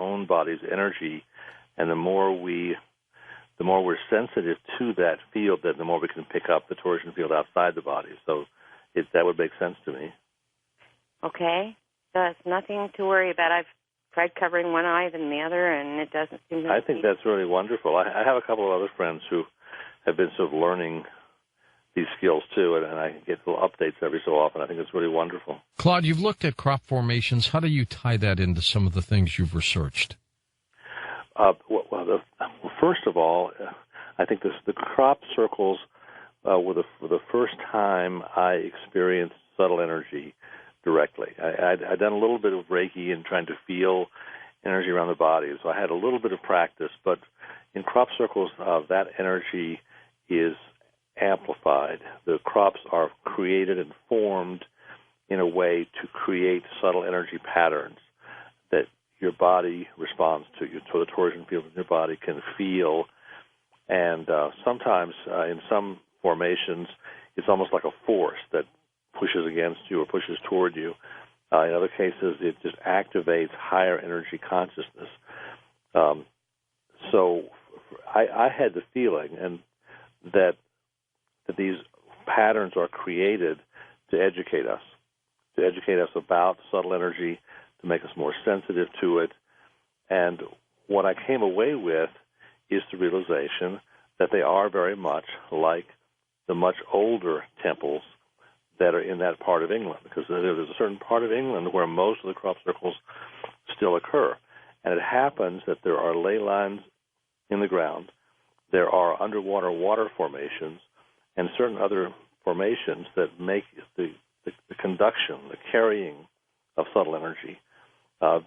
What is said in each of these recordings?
own body's energy, and the more we're sensitive to that field, then the more we can pick up the torsion field outside the body. So that would make sense to me. Okay. So it's nothing to worry about. I've tried covering one eye than the other, and it doesn't seem to... I think that's really wonderful. I have a couple of other friends who have been sort of learning these skills, too, and I get little updates every so often. I think it's really wonderful. Claude, you've looked at crop formations. How do you tie that into some of the things you've researched? First of all, I think the crop circles were the first time I experienced subtle energy directly. I'd done a little bit of Reiki and trying to feel energy around the body, so I had a little bit of practice, but in crop circles, that energy is amplified. The crops are created and formed in a way to create subtle energy patterns that your body responds to. So the torsion field in your body can feel, and sometimes in some formations, it's almost like a force that pushes against you or pushes toward you. In other cases, it just activates higher energy consciousness. So I had the feeling and that these patterns are created to educate us about subtle energy, to make us more sensitive to it. And what I came away with is the realization that they are very much like the much older temples that are in that part of England, because there's a certain part of England where most of the crop circles still occur. And it happens that there are ley lines in the ground, there are underwater water formations, and certain other formations that make the conduction, the carrying of subtle energy, it's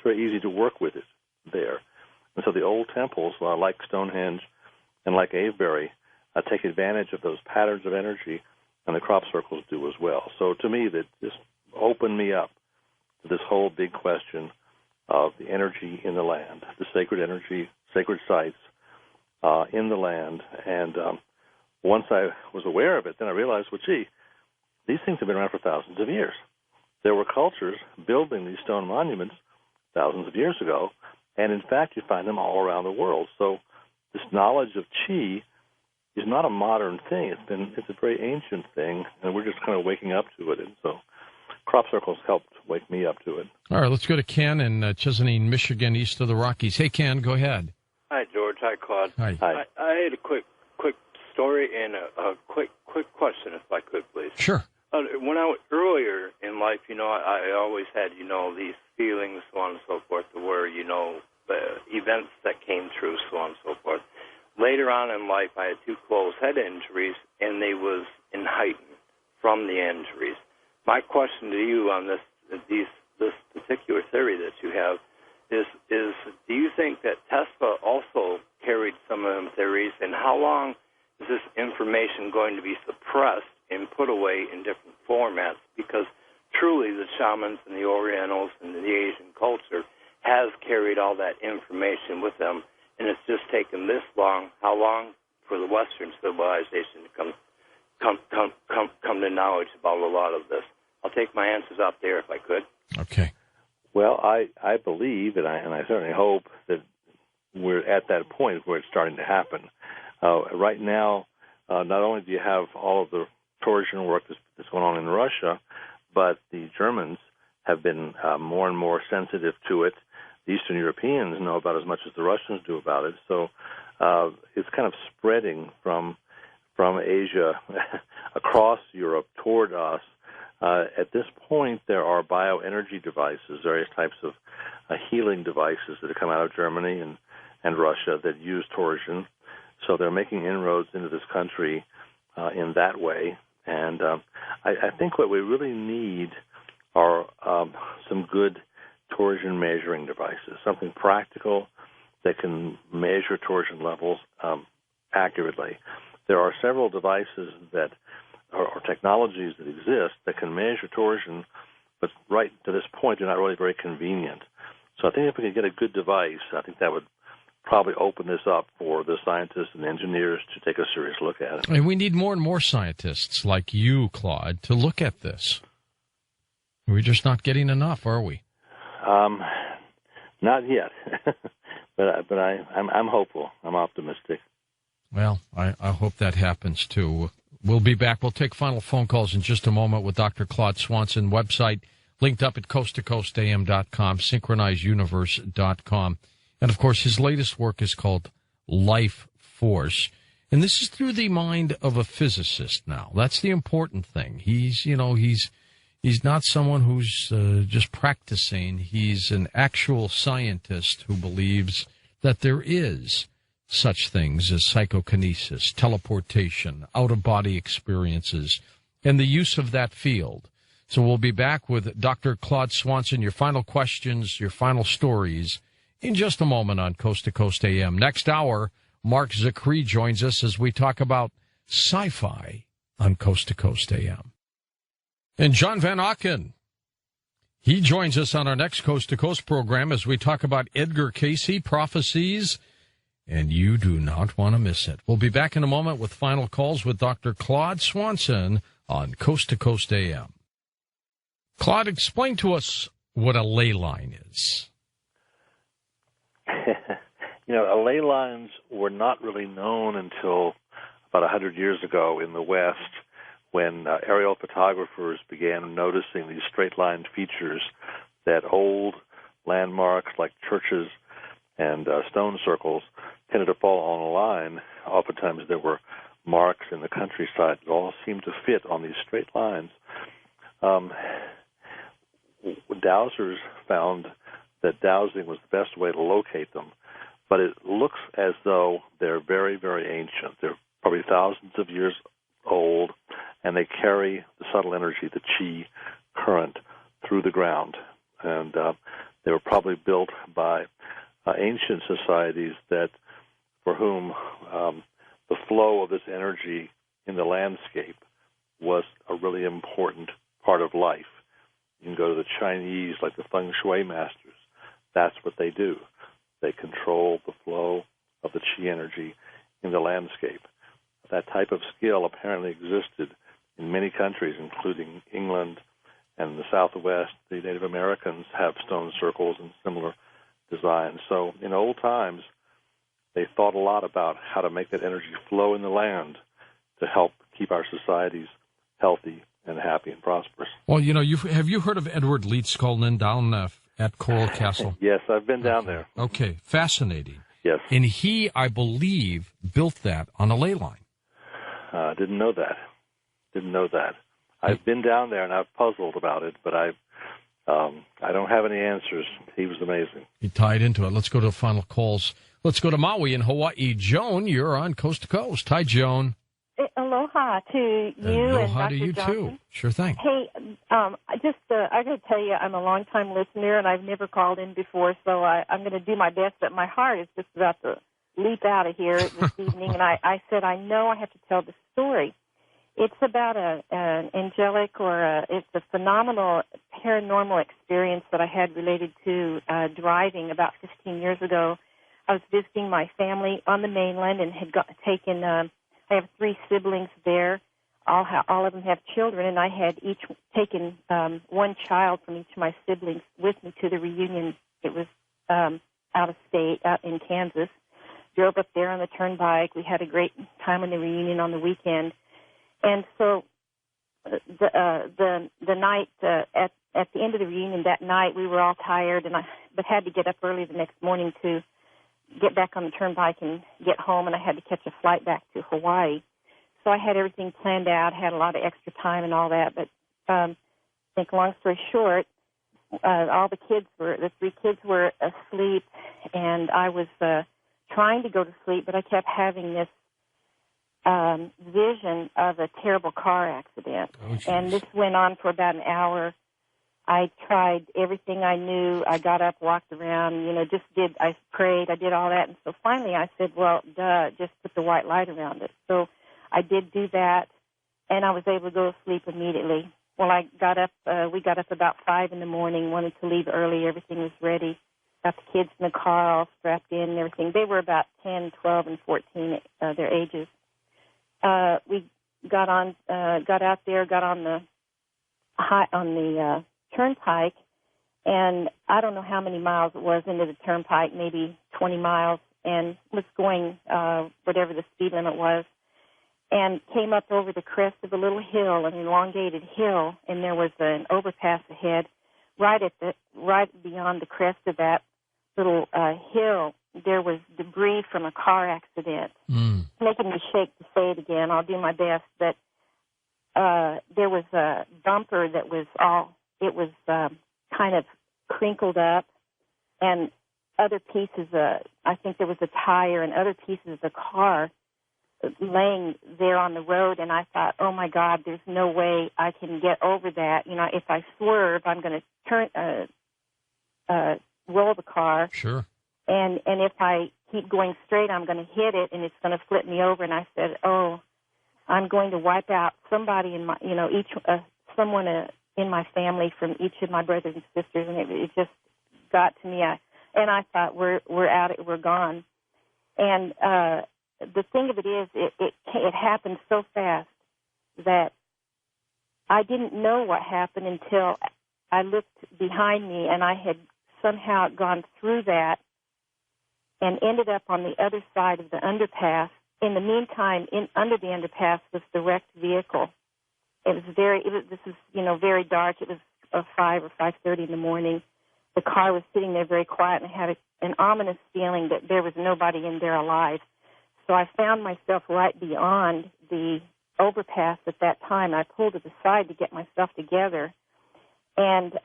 very easy to work with it there. And so the old temples, like Stonehenge and like Avebury, take advantage of those patterns of energy, and the crop circles do as well. So to me, that just opened me up to this whole big question of the energy in the land, the sacred energy, sacred sites in the land. And once I was aware of it, then I realized, well, gee, these things have been around for thousands of years. There were cultures building these stone monuments thousands of years ago, and in fact, you find them all around the world. So this knowledge of chi is not a modern thing. It's a very ancient thing, and we're just kind of waking up to it. And so crop circles helped wake me up to it. All right, let's go to Ken in Chesapeake, Michigan, east of the Rockies. Hey, Ken, go ahead. Hi, George. Hi, Claude. Hi. I had a quick story and a quick question, if I could, please. Sure. When I was earlier in life, I always had, these feelings, so on and so forth, where, the events that came through, so on and so forth. Later on in life, I had 2 closed head injuries, and they was heightened from the injuries. My question to you on this particular theory that you have is do you think that Tesla also carried some of them theories, and how long is this information going to be suppressed and put away in different formats? Because truly the shamans and the Orientals and the Asian culture has carried all that information with them, and it's just taken this long. How long for the Western civilization to come to knowledge about a lot of this? I'll take my answers up there if I could. Okay. Well, I believe, and I certainly hope that we're at that point where it's starting to happen. Right now, not only do you have all of the torsion work that's going on in Russia, but the Germans have been more and more sensitive to it. The Eastern Europeans know about as much as the Russians do about it. So it's kind of spreading from Asia across Europe toward us. At this point, there are bioenergy devices, various types of healing devices that have come out of Germany and Russia that use torsion. So they're making inroads into this country in that way. And I think what we really need are some good torsion measuring devices, something practical that can measure torsion levels accurately. There are several devices that or technologies that exist that can measure torsion, but right to this point, they're not really very convenient. So I think if we could get a good device, I think that would probably open this up for the scientists and engineers to take a serious look at it. And we need more and more scientists like you, Claude, to look at this. We're just not getting enough, are we? Not yet, but I'm hopeful. I'm optimistic. Well, I hope that happens too. We'll be back. We'll take final phone calls in just a moment with Dr. Claude Swanson. Website linked up at coasttocoastam.com, synchronizeuniverse.com. And, of course, his latest work is called Life Force. And this is through the mind of a physicist now. That's the important thing. He's not someone who's just practicing. He's an actual scientist who believes that there is such things as psychokinesis, teleportation, out-of-body experiences, and the use of that field. So we'll be back with Dr. Claude Swanson, your final questions, your final stories, in just a moment on Coast to Coast AM. Next hour, Mark Zachary joins us as we talk about sci-fi on Coast to Coast AM. And John Van Auken, he joins us on our next Coast to Coast program as we talk about Edgar Cayce prophecies, and you do not want to miss it. We'll be back in a moment with final calls with Dr. Claude Swanson on Coast to Coast AM. Claude, explain to us what a ley line is. Ley lines were not really known until about 100 years ago in the West, when aerial photographers began noticing these straight-line features that old landmarks like churches and stone circles tended to fall on a line. Oftentimes there were marks in the countryside that all seemed to fit on these straight lines. Dowsers found that dowsing was the best way to locate them, but it looks as though they're very, very ancient. They're probably thousands of years old, and they carry the subtle energy, the chi current, through the ground. And they were probably built by ancient societies for whom the flow of this energy in the landscape was a really important part of life. You can go to the Chinese, like the feng shui masters. That's what they do. They control the flow of the chi energy in the landscape. That type of skill apparently existed in many countries, including England and the Southwest. The Native Americans have stone circles and similar designs. So in old times, they thought a lot about how to make that energy flow in the land to help keep our societies healthy and happy and prosperous. Well, have you heard of Edward Leedskalnin down at Coral Castle? Yes, I've been down there. Okay, fascinating. Yes. And he, I believe, built that on a ley line. Didn't know that. I've been down there and I've puzzled about it, but I don't have any answers. He was amazing. He tied into it. Let's go to the final calls. Let's go to Maui in Hawaii. Joan, you're on Coast to Coast. Hi, Joan. Aloha to you Aloha and Dr. to you, Johnson. too. Sure thing. Hey, I got to tell you, I'm a long-time listener, and I've never called in before, so I'm going to do my best, but my heart is just about to leap out of here this evening, and I said, I know I have to tell the story. It's about an angelic it's a phenomenal paranormal experience that I had related to driving about 15 years ago. I was visiting my family on the mainland and had taken I have 3 siblings there. All of them have children, and I had each taken one child from each of my siblings with me to the reunion. It was out of state, out in Kansas. Drove up there on the turnpike. We had a great time on the reunion on the weekend. And so the night at the end of the reunion that night, we were all tired, but had to get up early the next morning to get back on the turnpike and get home, and I had to catch a flight back to Hawaii. So I had everything planned out, had a lot of extra time and all that. But I think, long story short, all the 3 kids were asleep, and I was trying to go to sleep, but I kept having this vision of a terrible car accident. Oh, and this went on for about an hour. I tried everything I knew. I got up, walked around, I prayed, I did all that. And so finally I said, well, just put the white light around it. So I did do that, and I was able to go to sleep immediately. Well, we got up about 5 in the morning, wanted to leave early. Everything was ready. Got the kids in the car all strapped in and everything. They were about 10, 12, and 14, their ages. We got out there, got on the turnpike, And I don't know how many miles it was into the turnpike, maybe 20 miles, and was going whatever the speed limit was, and came up over the crest of a little hill, an elongated hill, and there was an overpass ahead. Right beyond the crest of that little hill, there was debris from a car accident. Making me shake to say it again. I'll do my best. But there was a bumper that was kind of crinkled up, and other pieces, I think there was a tire and other pieces of the car laying there on the road, and I thought, oh my God, there's no way I can get over that. You know, if I swerve, I'm going to roll the car. Sure. And if I keep going straight, I'm going to hit it, and it's going to flip me over. And I said, oh, I'm going to wipe out somebody in my, someone in my family from each of my brothers and sisters, and it just got to me. And I thought, we're out, we're gone. And the thing of it is, it happened so fast that I didn't know what happened until I looked behind me, and I had somehow gone through that and ended up on the other side of the underpass. In the meantime, under the underpass was the wrecked vehicle. This is very dark. It was 5 or 5:30 in the morning. The car was sitting there very quiet, and I had an ominous feeling that there was nobody in there alive. So I found myself right beyond the overpass at that time. I pulled to the side to get myself together, and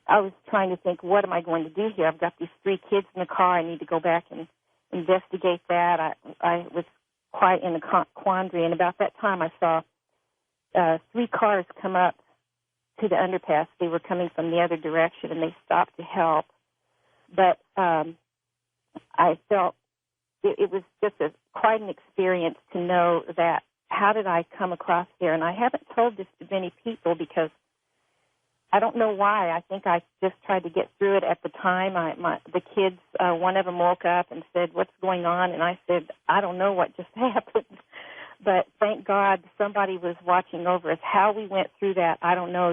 I was trying to think, what am I going to do here? I've got these 3 kids in the car. I need to go back and investigate that. I was quite in a quandary, and about that time I saw 3 cars come up to the underpass. They were coming from the other direction, and they stopped to help. But I felt it was just quite an experience to know that, how did I come across there? And I haven't told this to many people because I don't know why. I think I just tried to get through it at the time. The kids, one of them woke up and said, what's going on? And I said, I don't know what just happened. But thank God somebody was watching over us. How we went through that, I don't know.